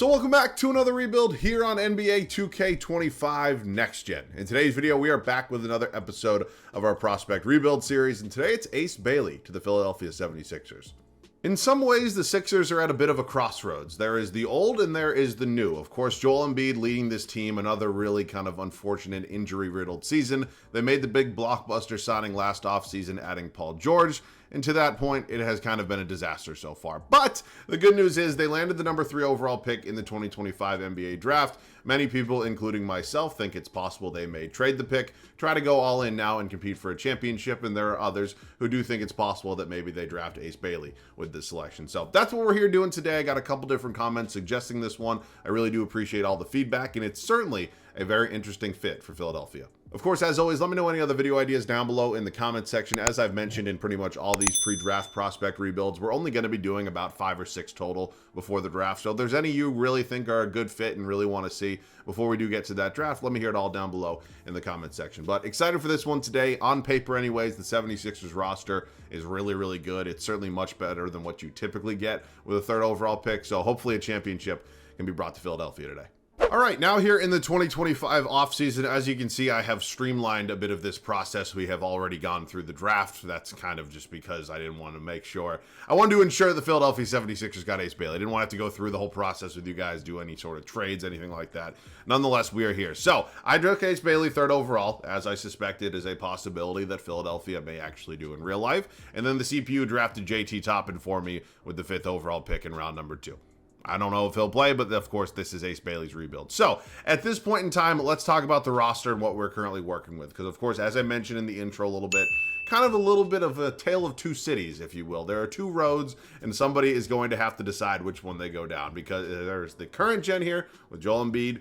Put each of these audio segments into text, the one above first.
So welcome back to another rebuild here on NBA 2K25 Next Gen. In today's video, we are back with another episode of our prospect rebuild series, and today it's Ace Bailey to the Philadelphia 76ers. In some ways, the Sixers are at a bit of a crossroads. There is the old and there is the new. Of course, Joel Embiid leading this team, another really kind of unfortunate injury-riddled season. They made the big blockbuster signing last offseason, adding Paul George, and to that point, it has kind of been a disaster so far. But the good news is they landed the number 3 overall pick in the 2025 NBA draft. Many people, including myself, think it's possible they may trade the pick, try to go all in now and compete for a championship, and there are others who do think it's possible that maybe they draft Ace Bailey with this selection. So that's what we're here doing today. I got a couple different comments suggesting this one. I really do appreciate all the feedback, and it's certainly a very interesting fit for Philadelphia. Of course, as always, let me know any other video ideas down below in the comment section. As I've mentioned in pretty much all these pre-draft prospect rebuilds, we're only going to be doing about 5 or 6 total before the draft. So if there's any you really think are a good fit and really want to see before we do get to that draft, let me hear it all down below in the comment section. But excited for this one today. On paper anyways, the 76ers roster is really, really good. It's certainly much better than what you typically get with a 3rd overall pick. So hopefully a championship can be brought to Philadelphia today. All right, now here in the 2025 offseason, as you can see, I have streamlined a bit of this process. We have already gone through the draft. That's kind of just because I didn't want to make sure. I wanted to ensure the Philadelphia 76ers got Ace Bailey. I didn't want to have to go through the whole process with you guys, do any sort of trades, anything like that. Nonetheless, we are here. So I took Ace Bailey 3rd overall, as I suspected is a possibility that Philadelphia may actually do in real life. And then the CPU drafted JT Toppin for me with the 5th overall pick in round number 2. I don't know if he'll play, but of course, this is Ace Bailey's rebuild. So at this point in time, let's talk about the roster and what we're currently working with. Because, of course, as I mentioned in the intro a little bit, kind of a little bit of a tale of 2 cities, if you will. There are 2 roads, and somebody is going to have to decide which one they go down. Because there's the current gen here with Joel Embiid,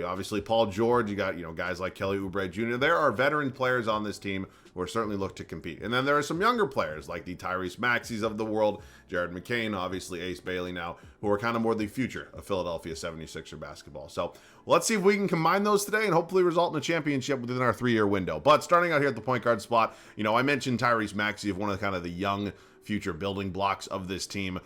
obviously Paul George, you got, guys like Kelly Oubre Jr. There are veteran players on this team who are certainly look to compete. And then there are some younger players like the Tyrese Maxeys of the world, Jared McCain, obviously Ace Bailey now, who are kind of more the future of Philadelphia 76er basketball. So let's see if we can combine those today and hopefully result in a championship within our 3-year window. But starting out here at the point guard spot, I mentioned Tyrese Maxey of one of the young future building blocks of this team.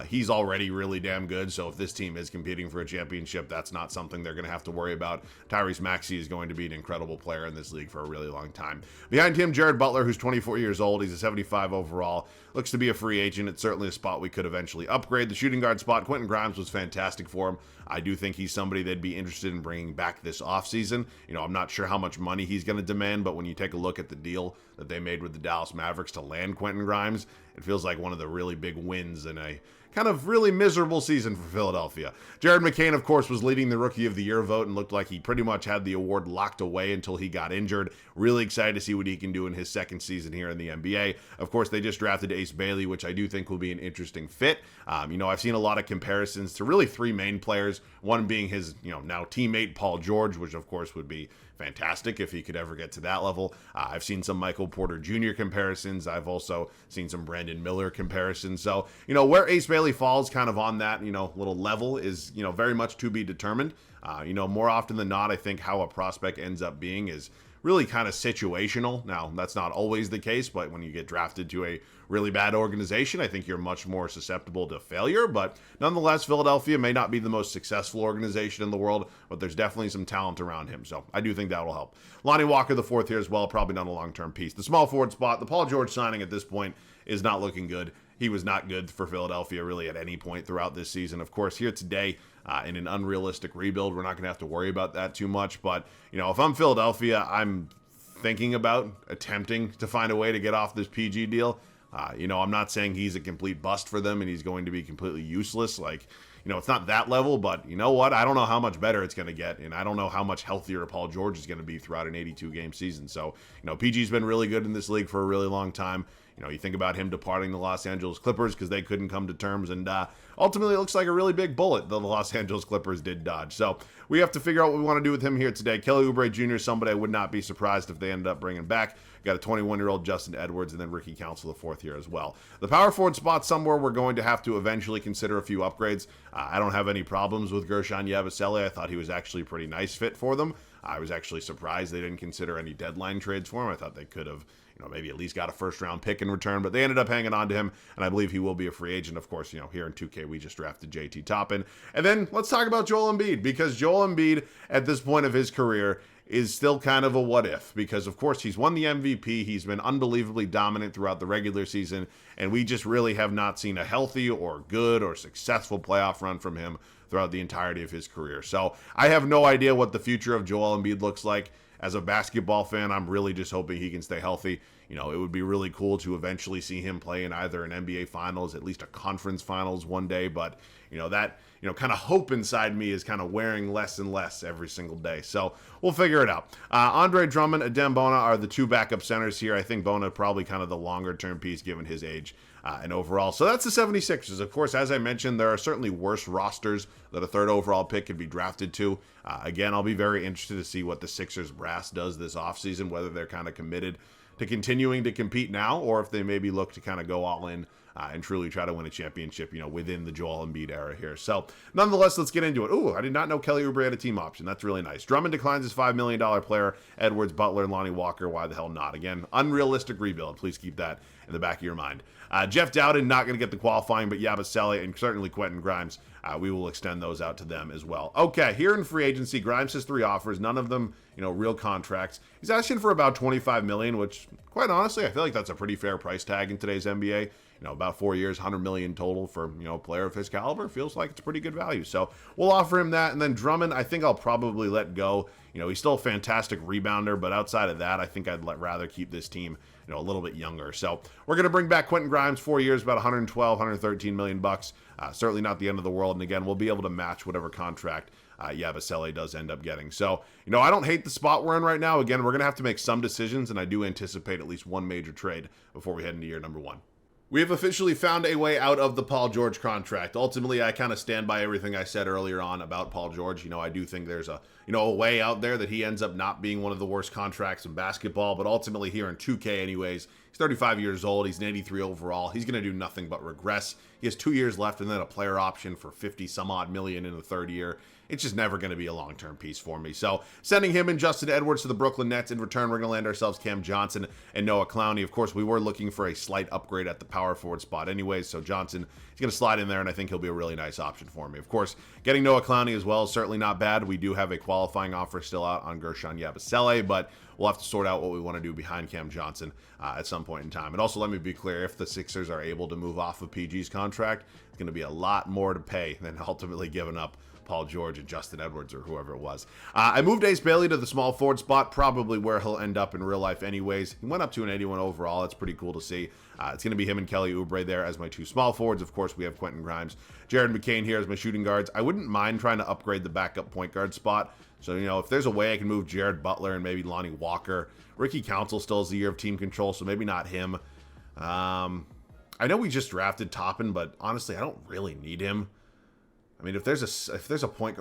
He's already really damn good, so if this team is competing for a championship, that's not something they're going to have to worry about. Tyrese Maxey is going to be an incredible player in this league for a really long time. Behind him, Jared Butler, who's 24 years old. He's a 75 overall. Looks to be a free agent. It's certainly a spot we could eventually upgrade. The shooting guard spot, Quentin Grimes was fantastic for him. I do think he's somebody they'd be interested in bringing back this offseason. I'm not sure how much money he's going to demand, but when you take a look at the deal that they made with the Dallas Mavericks to land Quentin Grimes, it feels like one of the really big wins in a kind of really miserable season for Philadelphia. Jared McCain, of course, was leading the Rookie of the Year vote and looked like he pretty much had the award locked away until he got injured. Really excited to see what he can do in his 2nd season here in the NBA. Of course, they just drafted Ace Bailey, which I do think will be an interesting fit. I've seen a lot of comparisons to really 3 main players, one being his, now teammate Paul George, which of course would be fantastic if he could ever get to that level. I've seen some Michael Porter Jr. comparisons. I've also seen some Brandon Miller comparisons. So, where Ace Bailey falls kind of on that, little level is, very much to be determined. More often than not, I think how a prospect ends up being is really kind of situational. Now, that's not always the case, but when you get drafted to a really bad organization, I think you're much more susceptible to failure. But nonetheless, Philadelphia may not be the most successful organization in the world, but there's definitely some talent around him. So I do think that will help. Lonnie Walker, the 4th here as well, probably not a long-term piece. The small forward spot, the Paul George signing at this point is not looking good. He was not good for Philadelphia really at any point throughout this season. Of course, here today in an unrealistic rebuild, we're not going to have to worry about that too much. But, if I'm Philadelphia, I'm thinking about attempting to find a way to get off this PG deal. I'm not saying he's a complete bust for them and he's going to be completely useless. It's not that level, but you know what? I don't know how much better it's going to get, and I don't know how much healthier Paul George is going to be throughout an 82-game season. So, PG's been really good in this league for a really long time. You think about him departing the Los Angeles Clippers because they couldn't come to terms, and ultimately it looks like a really big bullet that the Los Angeles Clippers did dodge. So we have to figure out what we want to do with him here today. Kelly Oubre Jr. is somebody I would not be surprised if they ended up bringing back. Got a 21-year-old Justin Edwards, and then Ricky Council, the 4th year as well. The power forward spot somewhere we're going to have to eventually consider a few upgrades. I don't have any problems with Gershon Yabusele. I thought he was actually a pretty nice fit for them. I was actually surprised they didn't consider any deadline trades for him. I thought they could have, maybe at least got a first-round pick in return, but they ended up hanging on to him, and I believe he will be a free agent. Of course, here in 2K, we just drafted JT Toppin. And then let's talk about Joel Embiid, because Joel Embiid, at this point of his career, is still kind of a what if, because of course he's won the MVP, he's been unbelievably dominant throughout the regular season, and we just really have not seen a healthy or good or successful playoff run from him throughout the entirety of his career. So I have no idea what the future of Joel Embiid looks like. As a basketball fan, I'm really just hoping he can stay healthy. It would be really cool to eventually see him play in either an NBA Finals, at least a conference finals one day, but that kind of hope inside me is kind of wearing less and less every single day. So we'll figure it out. Andre Drummond and Adem Bona are the two backup centers here. I think Bona probably kind of the longer term piece given his age and overall. So that's the 76ers. Of course, as I mentioned, there are certainly worse rosters that a third overall pick could be drafted to. Again, I'll be very interested to see what the Sixers brass does this offseason, whether they're kind of committed to continuing to compete now, or if they maybe look to kind of go all in and truly try to win a championship, within the Joel Embiid era here. So, nonetheless, let's get into it. Ooh, I did not know Kelly Oubre had a team option. That's really nice. Drummond declines his $5 million player. Edwards, Butler, and Lonnie Walker. Why the hell not? Again, unrealistic rebuild. Please keep that in the back of your mind. Jeff Dowden, not going to get the qualifying, but Yabusele and certainly Quentin Grimes, we will extend those out to them as well. Okay, here in free agency, Grimes has 3 offers, none of them, real contracts. He's asking for about $25 million, which, quite honestly, I feel like that's a pretty fair price tag in today's NBA. About 4 years, $100 million total for, a player of his caliber. Feels like it's a pretty good value. So we'll offer him that. And then Drummond, I think I'll probably let go. He's still a fantastic rebounder, but outside of that, I think I'd rather keep this team, a little bit younger. So we're going to bring back Quentin Grimes, 4 years, about 113 million bucks. Certainly not the end of the world. And again, we'll be able to match whatever contract Yabusele does end up getting. So, I don't hate the spot we're in right now. Again, we're going to have to make some decisions, and I do anticipate at least one major trade before we head into year number 1. We have officially found a way out of the Paul George contract. Ultimately, I kind of stand by everything I said earlier on about Paul George. I do think there's a way out there that he ends up not being one of the worst contracts in basketball, but ultimately here in 2K anyways, he's 35 years old, he's an 83 overall, he's going to do nothing but regress. He has 2 years left and then a player option for 50 some odd million in the third year. It's just never going to be a long-term piece for me. So sending him and Justin Edwards to the Brooklyn Nets. In return, we're going to land ourselves Cam Johnson and Noah Clowney. Of course, we were looking for a slight upgrade at the power forward spot anyways, so Johnson is going to slide in there, and I think he'll be a really nice option for me. Of course, getting Noah Clowney as well is certainly not bad. We do have a qualifying offer still out on Gershon Yabusele, but we'll have to sort out what we want to do behind Cam Johnson at some point in time. And also, let me be clear, if the Sixers are able to move off of PG's contract, it's going to be a lot more to pay than ultimately giving up Paul George and Justin Edwards or whoever it was. I moved Ace Bailey to the small forward spot, probably where he'll end up in real life anyways. He went up to an 81 overall. That's pretty cool to see. It's going to be him and Kelly Oubre there as my 2 small forwards. Of course, we have Quentin Grimes, Jared McCain here as my shooting guards. I wouldn't mind trying to upgrade the backup point guard spot. So, if there's a way I can move Jared Butler and maybe Lonnie Walker. Ricky Council still has the year of team control, so maybe not him. I know we just drafted Toppin, but honestly, I don't really need him. I mean, if there's a point,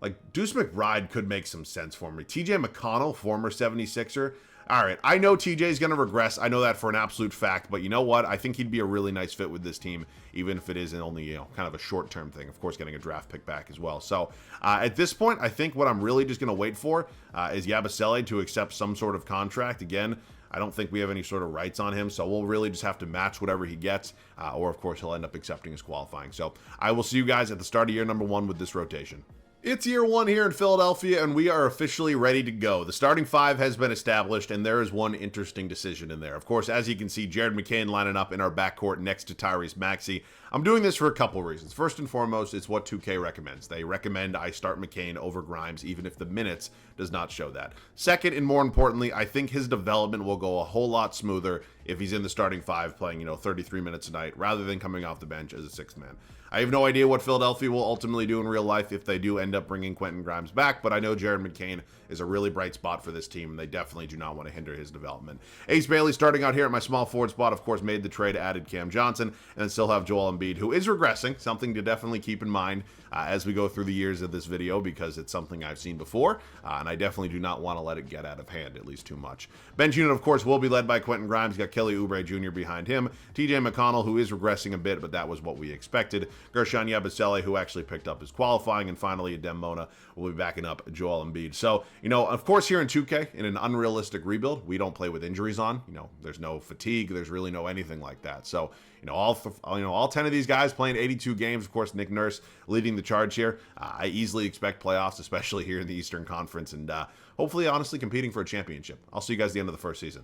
like Deuce McBride could make some sense for me. TJ McConnell, former 76er. All right, I know TJ's going to regress. I know that for an absolute fact, but you know what? I think he'd be a really nice fit with this team, even if it is only, kind of a short-term thing. Of course, getting a draft pick back as well. So at this point, I think what I'm really just going to wait for is Yabusele to accept some sort of contract. Again, I don't think we have any sort of rights on him, so we'll really just have to match whatever he gets, or of course he'll end up accepting his qualifying. So I will see you guys at the start of year number 1 with this rotation. It's year 1 here in Philadelphia, and we are officially ready to go. The starting 5 has been established, and there is one interesting decision in there. Of course, as you can see, Jared McCain lining up in our backcourt next to Tyrese Maxey. I'm doing this for a couple reasons. First and foremost, it's what 2K recommends. They recommend I start McCain over Grimes, even if the minutes does not show that. Second, and more importantly, I think his development will go a whole lot smoother if he's in the starting 5 playing, 33 minutes a night, rather than coming off the bench as a 6th man. I have no idea what Philadelphia will ultimately do in real life if they do end up bringing Quentin Grimes back, but I know Jared McCain is a really bright spot for this team, and they definitely do not want to hinder his development. Ace Bailey starting out here at my small forward spot, of course, made the trade, added Cam Johnson, and then still have Joel Embiid, who is regressing, something to definitely keep in mind as we go through the years of this video, because it's something I've seen before, and I definitely do not want to let it get out of hand, at least too much. Bench unit, of course, will be led by Quentin Grimes. Got got Kelly Oubre Jr. behind him. TJ McConnell, who is regressing a bit, but that was what we expected. Gershon Yabusele, who actually picked up his qualifying. And finally, Adem Mona will be backing up Joel Embiid. So, of course, here in 2K, in an unrealistic rebuild, we don't play with injuries on. There's no fatigue. There's really no anything like that. So, all 10 of these guys playing 82 games. Of course, Nick Nurse leading the charge here. I easily expect playoffs, especially here in the Eastern Conference, and hopefully, honestly, competing for a championship. I'll see you guys at the end of the first season.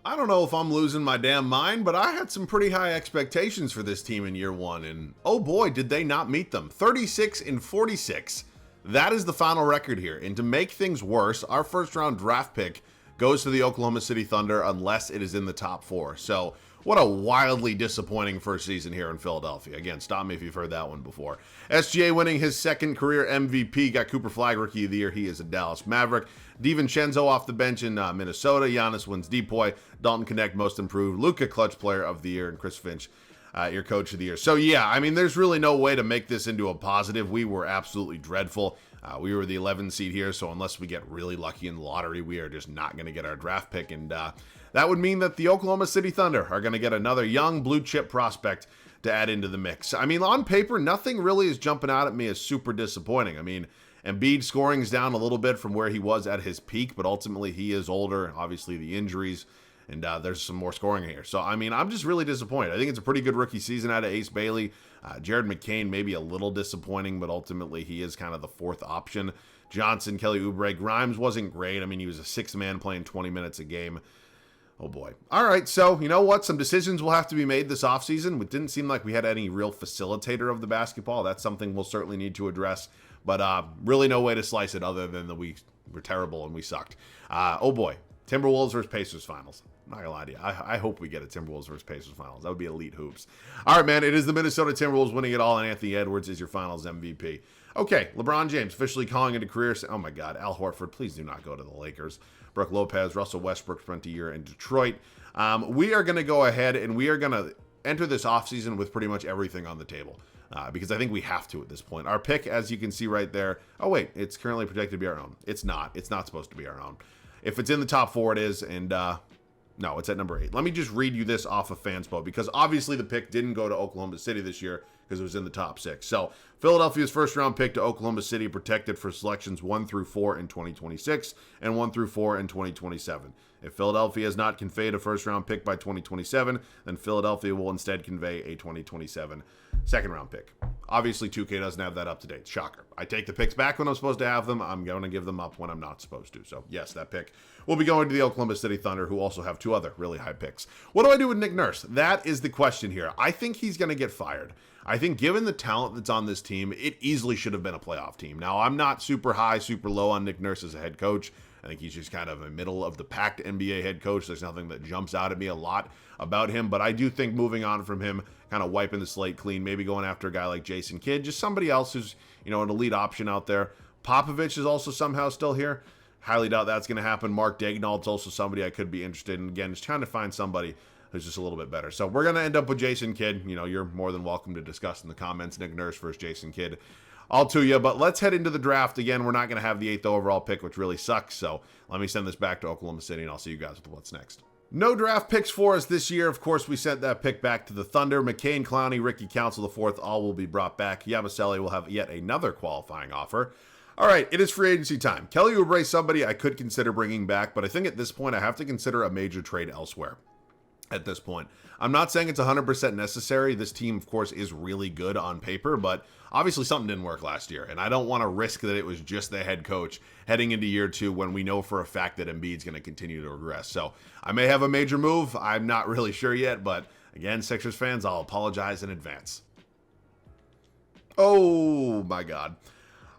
I don't know if I'm losing my damn mind, but I had some pretty high expectations for this team in year one, and oh boy, did they not meet them. 36-46. That is the final record here. And to make things worse, our first round draft pick goes to the Oklahoma City Thunder unless it is in the top 4. So what a wildly disappointing first season here in Philadelphia. Again, stop me if you've heard that one before. SGA winning his second career MVP, got Cooper Flag Rookie of the Year. He is a Dallas Maverick. DiVincenzo off the bench in Minnesota. Giannis wins Depoy. Dalton Connect Most Improved. Luka Clutch Player of the Year. And Chris Finch, your Coach of the Year. So yeah, there's really no way to make this into a positive. We were absolutely dreadful. We were the 11th seed here, so unless we get really lucky in the lottery, we are just not going to get our draft pick. And that would mean that the Oklahoma City Thunder are going to get another young blue chip prospect to add into the mix. On paper, nothing really is jumping out at me as super disappointing. Embiid scoring is down a little bit from where he was at his peak, but ultimately he is older. Obviously, the injuries. And there's some more scoring here. So, I'm just really disappointed. I think it's a pretty good rookie season out of Ace Bailey. Jared McCain maybe a little disappointing, but ultimately he is kind of the fourth option. Johnson, Kelly Oubre. Grimes wasn't great. He was a sixth man playing 20 minutes a game. Oh, boy. All right, so you know what? Some decisions will have to be made this offseason. It didn't seem like we had any real facilitator of the basketball. That's something we'll certainly need to address. But really no way to slice it other than that we were terrible and we sucked. Oh, boy. Timberwolves versus Pacers finals. I'm not gonna lie to you. I hope we get a Timberwolves versus Pacers finals. That would be elite hoops. All right, man. It is the Minnesota Timberwolves winning it all, and Anthony Edwards is your finals MVP. Okay, LeBron James officially calling it a career. Oh, my God. Al Horford, please do not go to the Lakers. Brooke Lopez, Russell Westbrook spent a year in Detroit. We are going to go ahead, and we are going to enter this offseason with pretty much everything on the table. Because I think we have to at this point. Our pick, as you can see right there. Oh, wait. It's currently projected to be our own. It's not. It's not supposed to be our own. If it's in the top 4, it is, and no, it's at number 8. Let me just read you this off of Fanspo, because obviously the pick didn't go to Oklahoma City this year because it was in the top 6. So, Philadelphia's first-round pick to Oklahoma City protected for selections 1 through 4 in 2026 and 1 through 4 in 2027. If Philadelphia has not conveyed a first-round pick by 2027, then Philadelphia will instead convey a 2027 second-round pick. Obviously, 2K doesn't have that up to date. Shocker. I take the picks back when I'm supposed to have them. I'm going to give them up when I'm not supposed to. So, yes, that pick will be going to the Oklahoma City Thunder, who also have 2 other really high picks. What do I do with Nick Nurse? That is the question here. I think he's going to get fired. I think given the talent that's on this team, it easily should have been a playoff team. Now, I'm not super high, super low on Nick Nurse as a head coach. I think he's just kind of a middle-of-the-pack NBA head coach. There's nothing that jumps out at me a lot about him, but I do think moving on from him, kind of wiping the slate clean, maybe going after a guy like Jason Kidd, just somebody else who's, an elite option out there. Popovich is also somehow still here. Highly doubt that's going to happen. Mark Daigneault's also somebody I could be interested in. Again, just trying to find somebody who's just a little bit better. So we're going to end up with Jason Kidd. You're more than welcome to discuss in the comments Nick Nurse versus Jason Kidd. All to you, but let's head into the draft. Again, we're not going to have the 8th overall pick, which really sucks, so let me send this back to Oklahoma City, and I'll see you guys with what's next. No draft picks for us this year. Of course, we sent that pick back to the Thunder. McCain, Clowney, Ricky Council IV, all will be brought back. Yabusele will have yet another qualifying offer. All right, it is free agency time. Kelly Oubre, somebody I could consider bringing back, but I think at this point I have to consider a major trade elsewhere. At this point, I'm not saying it's 100% necessary. This team, of course, is really good on paper, but obviously something didn't work last year, and I don't want to risk that it was just the head coach heading into year 2 when we know for a fact that Embiid's going to continue to regress. So I may have a major move. I'm not really sure yet, but again, Sixers fans, I'll apologize in advance. Oh my God.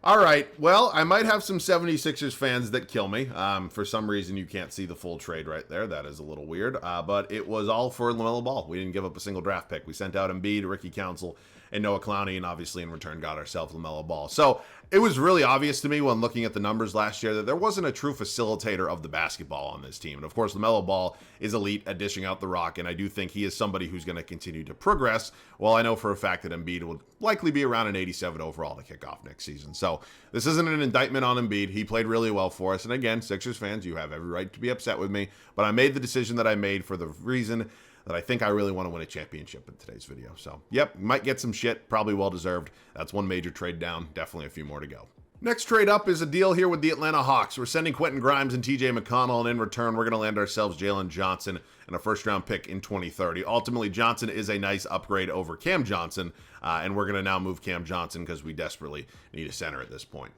All right, well, I might have some 76ers fans that kill me. For some reason, you can't see the full trade right there. That is a little weird, but it was all for LaMelo Ball. We didn't give up a single draft pick. We sent out Embiid, Ricky Council, and Noah Clowney, and obviously in return got ourselves LaMelo Ball. So it was really obvious to me when looking at the numbers last year that there wasn't a true facilitator of the basketball on this team. And of course, LaMelo Ball is elite at dishing out the rock, and I do think he is somebody who's going to continue to progress. Well, I know for a fact that Embiid will likely be around an 87 overall to kick off next season. So this isn't an indictment on Embiid. He played really well for us. And again, Sixers fans, you have every right to be upset with me, but I made the decision that I made for the reason that I think I really want to win a championship in today's video. So, yep, might get some shit, probably well-deserved. That's one major trade down, definitely a few more to go. Next trade up is a deal here with the Atlanta Hawks. We're sending Quentin Grimes and TJ McConnell, and in return, we're going to land ourselves Jalen Johnson and a first-round pick in 2030. Ultimately, Johnson is a nice upgrade over Cam Johnson, and we're going to now move Cam Johnson because we desperately need a center at this point.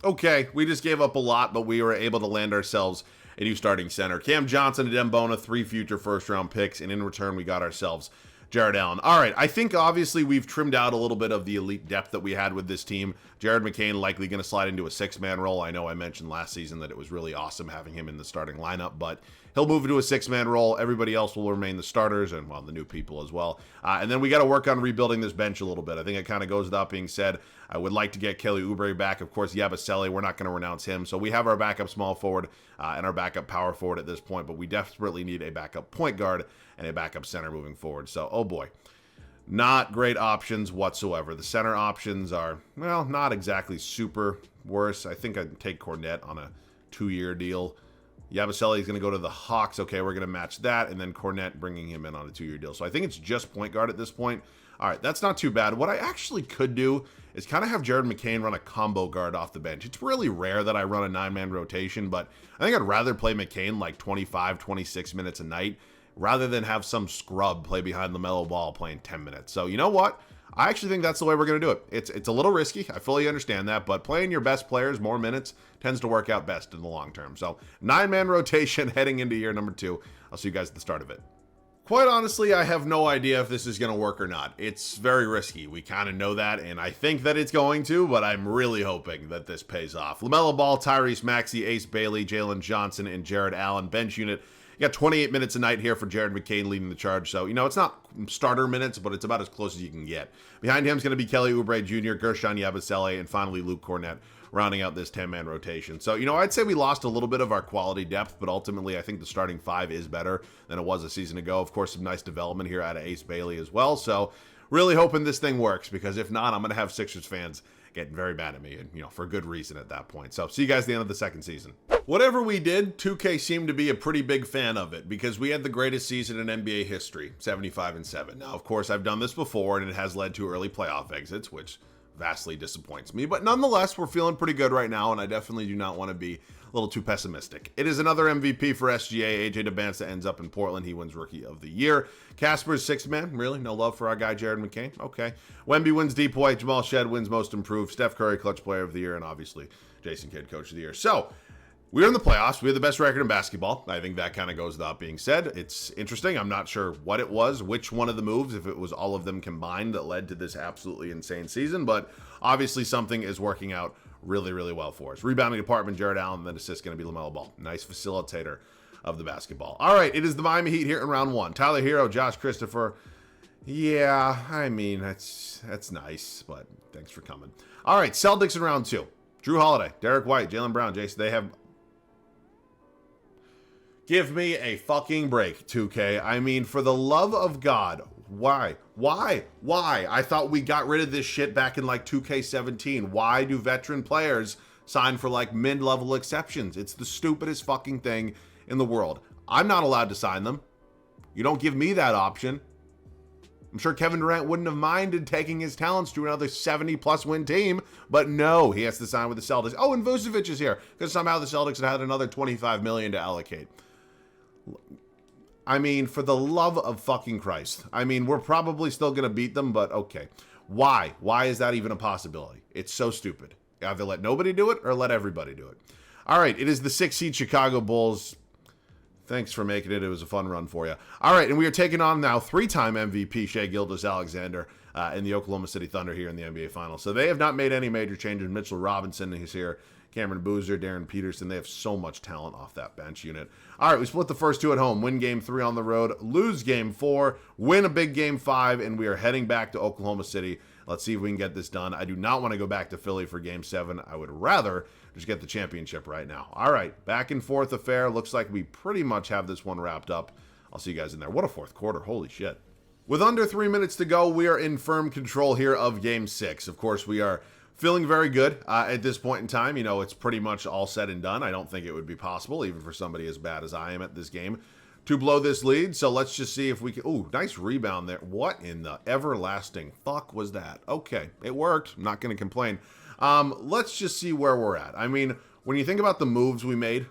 Okay, we just gave up a lot, but we were able to land ourselves a new starting center. Cam Johnson and Dembona, 3 future first-round picks, and in return, we got ourselves Jared Allen. All right, I think obviously we've trimmed out a little bit of the elite depth that we had with this team. Jared McCain likely going to slide into a 6-man role. I know I mentioned last season that it was really awesome having him in the starting lineup, but he'll move into a 6-man role. Everybody else will remain the starters and, well, the new people as well. And then we got to work on rebuilding this bench a little bit. I think it kind of goes without being said. I would like to get Kelly Oubre back. Of course, Yabusele, we're not going to renounce him. So we have our backup small forward and our backup power forward at this point, but we desperately need a backup point guard and a backup center moving forward. So, oh boy. Not great options whatsoever. The center options are, well, not exactly super worse. I think I'd take Cornette on a 2-year deal. Yabusele is going to go to the Hawks. Okay, we're going to match that. And then Cornette bringing him in on a 2-year deal. So I think it's just point guard at this point. All right, that's not too bad. What I actually could do is kind of have Jared McCain run a combo guard off the bench. It's really rare that I run a 9-man rotation, but I think I'd rather play McCain like 25, 26 minutes a night rather than have some scrub play behind LaMelo Ball playing 10 minutes. So you know what? I actually think that's the way we're going to do it. It's a little risky. I fully understand that, but playing your best players more minutes tends to work out best in the long term. So 9-man rotation heading into year number 2. I'll see you guys at the start of it. Quite honestly, I have no idea if this is going to work or not. It's very risky. We kind of know that, and I think that it's going to, but I'm really hoping that this pays off. LaMelo Ball, Tyrese Maxey, Ace Bailey, Jalen Johnson, and Jared Allen bench unit. You got 28 minutes a night here for Jared McCain leading the charge. So, you know, it's not starter minutes, but it's about as close as you can get. Behind him is going to be Kelly Oubre Jr., Gershon Yabusele, and finally Luke Cornette rounding out this 10-man rotation. So, you know, I'd say we lost a little bit of our quality depth, but ultimately I think the starting 5 is better than it was a season ago. Of course, some nice development here out of Ace Bailey as well. So, really hoping this thing works, because if not, I'm going to have Sixers fans getting very mad at me, and, you know, for good reason at that point. So, see you guys at the end of the second season. Whatever we did, 2K seemed to be a pretty big fan of it, because we had the greatest season in NBA history, 75-7. Now, of course, I've done this before, and it has led to early playoff exits, which vastly disappoints me. But nonetheless, we're feeling pretty good right now, and I definitely do not want to be a little too pessimistic. It is another MVP for SGA. AJ Debance ends up in Portland. He wins Rookie of the Year. Casper's 6th man. Really? No love for our guy, Jared McCain? Okay. Wemby wins Deep White. Jamal Shed wins Most Improved. Steph Curry, Clutch Player of the Year. And obviously, Jason Kidd, Coach of the Year. So, we're in the playoffs. We have the best record in basketball. I think that kind of goes without being said. It's interesting. I'm not sure what it was, which one of the moves, if it was all of them combined that led to this absolutely insane season. But obviously something is working out really, really well for us. Rebounding department, Jared Allen, then assist going to be LaMelo Ball. Nice facilitator of the basketball. All right, it is the Miami Heat here in round 1. Tyler Hero, Josh Christopher. Yeah, I mean, that's nice, but thanks for coming. All right, Celtics in round 2. Drew Holiday, Derek White, Jaylen Brown, Jason. They have... Give me a fucking break, 2K. I mean, for the love of God, why? Why? I thought we got rid of this shit back in like 2K17. Why do veteran players sign for like mid-level exceptions? It's the stupidest fucking thing in the world. I'm not allowed to sign them. You don't give me that option. I'm sure Kevin Durant wouldn't have minded taking his talents to another 70-plus win team, but no, he has to sign with the Celtics. Oh, and Vucevic is here because somehow the Celtics had another $25 million to allocate. I mean, for the love of fucking Christ. I mean, we're probably still going to beat them, but okay. Why? Why is that even a possibility? It's so stupid. Either let nobody do it or let everybody do it. All right, it is the 6-seed Chicago Bulls. Thanks for making it. It was a fun run for you. All right, and we are taking on now 3-time MVP Shai Gilgeous-Alexander in the Oklahoma City Thunder here in the NBA Finals. So they have not made any major changes. Mitchell Robinson is here. Cameron Boozer, Darren Peterson. They have so much talent off that bench unit. All right, we split the first 2 at home, win game 3 on the road, lose game 4, win a big game 5, and we are heading back to Oklahoma City. Let's see if we can get this done. I do not want to go back to Philly for game 7. I would rather just get the championship right now. All right, back and forth affair. Looks like we pretty much have this one wrapped up. I'll see you guys in there. What a fourth quarter. Holy shit. With under 3 minutes to go, we are in firm control here of game 6. Of course, we are feeling very good at this point in time. You know, it's pretty much all said and done. I don't think it would be possible, even for somebody as bad as I am at this game, to blow this lead. So let's just see if we can. Ooh, nice rebound there. What in the everlasting fuck was that? Okay, it worked. I'm not going to complain. Let's just see where we're at. I mean, when you think about the moves we made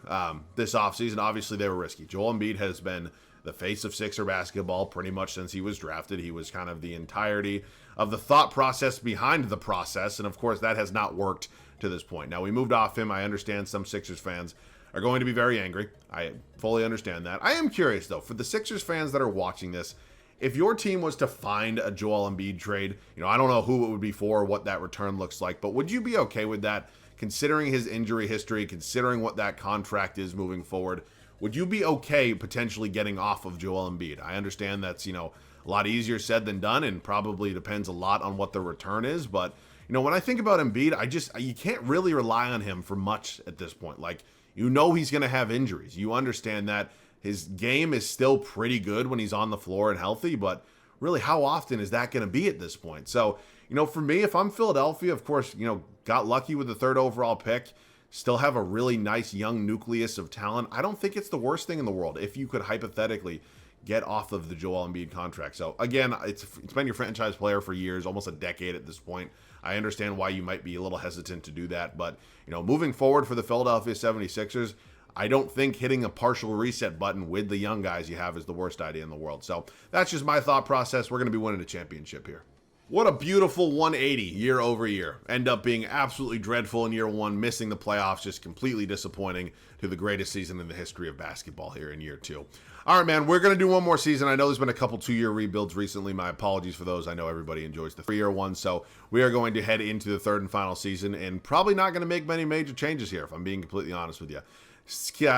this offseason, obviously they were risky. Joel Embiid has been the face of Sixer basketball pretty much since he was drafted. He was kind of the entirety of the thought process behind the process, and of course that has not worked to this point. Now, we moved off him. I understand some Sixers fans are going to be very angry. I fully understand that. I am curious, though, for the Sixers fans that are watching this, if your team was to find a Joel Embiid trade, you know, I don't know who it would be for, what that return looks like, but would you be okay with that, considering his injury history, considering what that contract is moving forward? Would you be okay potentially getting off of Joel Embiid? I understand that's, you know, a lot easier said than done, and probably depends a lot on what the return is. But, you know, when I think about Embiid, you can't really rely on him for much at this point. Like, you know he's going to have injuries. You understand that his game is still pretty good when he's on the floor and healthy, but really, how often is that going to be at this point? So, you know, for me, if I'm Philadelphia, of course, you know, got lucky with the 3rd overall pick, still have a really nice young nucleus of talent. I don't think it's the worst thing in the world if you could hypothetically get off of the Joel Embiid contract. So again, it's been your franchise player for years, almost a decade at this point. I understand why you might be a little hesitant to do that, but you know, moving forward for the Philadelphia 76ers, I don't think hitting a partial reset button with the young guys you have is the worst idea in the world. So that's just my thought process. We're going to be winning a championship here. What a beautiful 180 year over year. End up being absolutely dreadful in year 1, missing the playoffs, just completely disappointing, to the greatest season in the history of basketball here in year 2. All right, man, we're going to do one more season. I know there's been a couple 2-year rebuilds recently. My apologies for those. I know everybody enjoys the 3-year one. So we are going to head into the 3rd and final season, and probably not going to make many major changes here, if I'm being completely honest with you.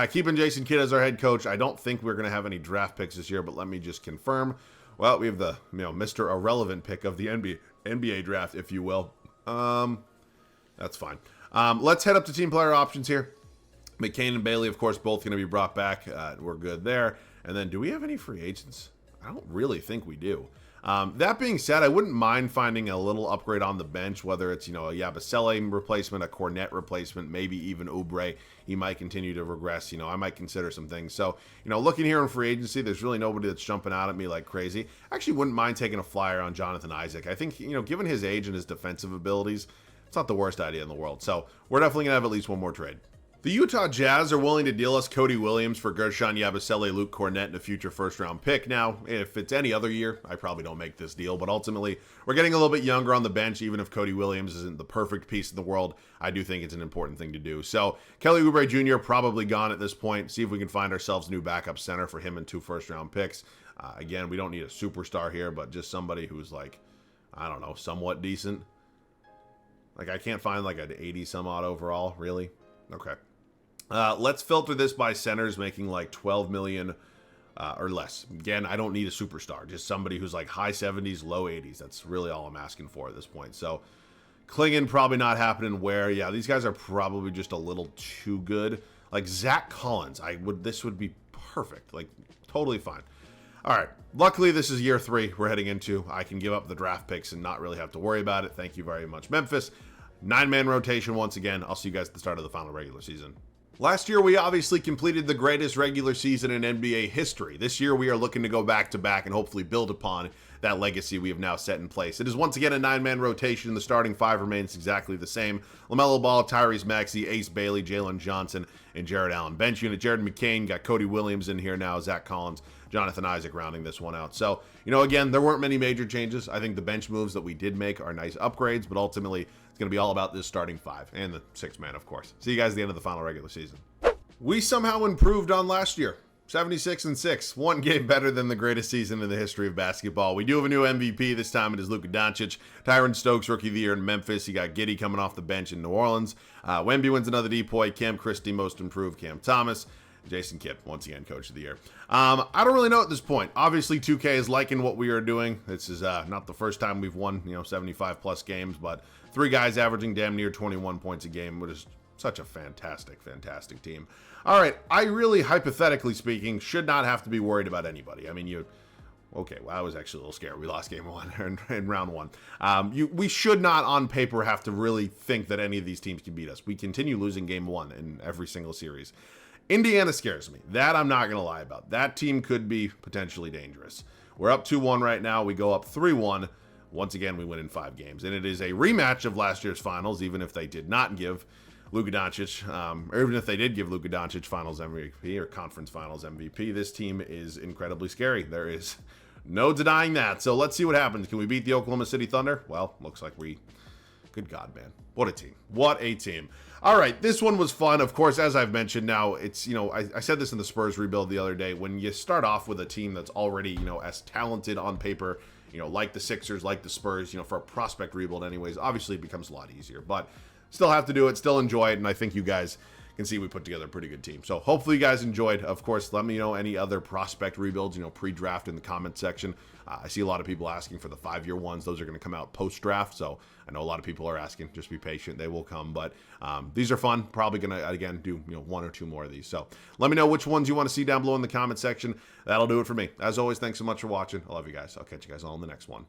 Keeping Jason Kidd as our head coach. I don't think we're going to have any draft picks this year, but let me just confirm. Well, we have the Mr. Irrelevant pick of the NBA draft, if you will. That's fine. Let's head up to team player options here. McCain and Bailey, of course, both going to be brought back. We're good there. And then, do we have any free agents? I don't really think we do. That being said, I wouldn't mind finding a little upgrade on the bench, whether it's, you know, a Yabusele replacement, a Cornette replacement, maybe even Oubre. He might continue to regress. You know, I might consider some things. So, you know, looking here in free agency, there's really nobody that's jumping out at me like crazy. I actually wouldn't mind taking a flyer on Jonathan Isaac. I think, you know, given his age and his defensive abilities, it's not the worst idea in the world. So we're definitely going to have at least one more trade. The Utah Jazz are willing to deal us Cody Williams for Gershon Yabusele, Luke Cornette, and a future first-round pick. Now, if it's any other year, I probably don't make this deal, but ultimately, we're getting a little bit younger on the bench. Even if Cody Williams isn't the perfect piece in the world, I do think it's an important thing to do. So, Kelly Oubre Jr. probably gone at this point. See if we can find ourselves a new backup center for him and 2 first-round picks. Again, we don't need a superstar here, but just somebody who's like, I don't know, somewhat decent. Like, I can't find like an 80-some-odd overall, really? Okay. Let's filter this by centers making like 12 million or less. Again, I don't need a superstar, just somebody who's like high 70s, low 80s. That's really all I'm asking for at this point. So Klingon probably not happening. Where, yeah, these guys are probably just a little too good. Like Zach Collins, this would be perfect, like totally fine. All right, luckily this is year 3 we're heading into. I can give up the draft picks and not really have to worry about it. Thank you very much, Memphis. 9-man rotation once again. I'll see you guys at the start of the final regular season. Last year, we obviously completed the greatest regular season in NBA history. This year, we are looking to go back-to-back and hopefully build upon that legacy we have now set in place. It is once again a 9-man rotation. The starting 5 remains exactly the same. LaMelo Ball, Tyrese Maxey, Ace Bailey, Jalen Johnson, and Jared Allen. Bench unit, Jared McCain, got Cody Williams in here now, Zach Collins, Jonathan Isaac rounding this one out. So, you know, again, there weren't many major changes. I think the bench moves that we did make are nice upgrades, but ultimately, it's going to be all about this starting 5 and the 6-man, of course. See you guys at the end of the final regular season. We somehow improved on last year. 76-6, one game better than the greatest season in the history of basketball. We do have a new MVP. This time it is Luka Doncic. Tyron Stokes, Rookie of the Year in Memphis. You got Giddey coming off the bench in New Orleans. Wemby wins another DPOY. Cam Christie, Most Improved. Cam Thomas. Jason Kidd, once again, Coach of the Year. I don't really know at this point. Obviously, 2K is liking what we are doing. This is not the first time we've won, 75-plus games, but 3 guys averaging damn near 21 points a game, which is such a fantastic, fantastic team. All right, I really, hypothetically speaking, should not have to be worried about anybody. I mean, okay, well, I was actually a little scared. We lost game 1 in round 1. We should not, on paper, have to really think that any of these teams can beat us. We continue losing game 1 in every single series. Indiana scares me. That I'm not going to lie about. That team could be potentially dangerous. We're up 2-1 right now. We go up 3-1. Once again, we win in 5 games. And it is a rematch of last year's finals, even if they did not give Luka Doncic, or even if they did give Luka Doncic finals MVP or conference finals MVP. This team is incredibly scary. There is no denying that. So let's see what happens. Can we beat the Oklahoma City Thunder? Well, looks like we... Good God, man. What a team. What a team. All right, this one was fun. Of course, as I've mentioned now, it's, I said this in the Spurs rebuild the other day. When you start off with a team that's already, as talented on paper, like the Sixers, like the Spurs, for a prospect rebuild anyways, obviously it becomes a lot easier. But still have to do it, still enjoy it, and I think you guys can see we put together a pretty good team. So hopefully you guys enjoyed. Of course, let me know any other prospect rebuilds, pre-draft in the comment section. I see a lot of people asking for the 5-year ones. Those are going to come out post-draft, so I know a lot of people are asking. Just be patient. They will come, but these are fun. Probably going to, again, do 1 or 2 more of these. So let me know which ones you want to see down below in the comment section. That'll do it for me. As always, thanks so much for watching. I love you guys. I'll catch you guys all in the next one.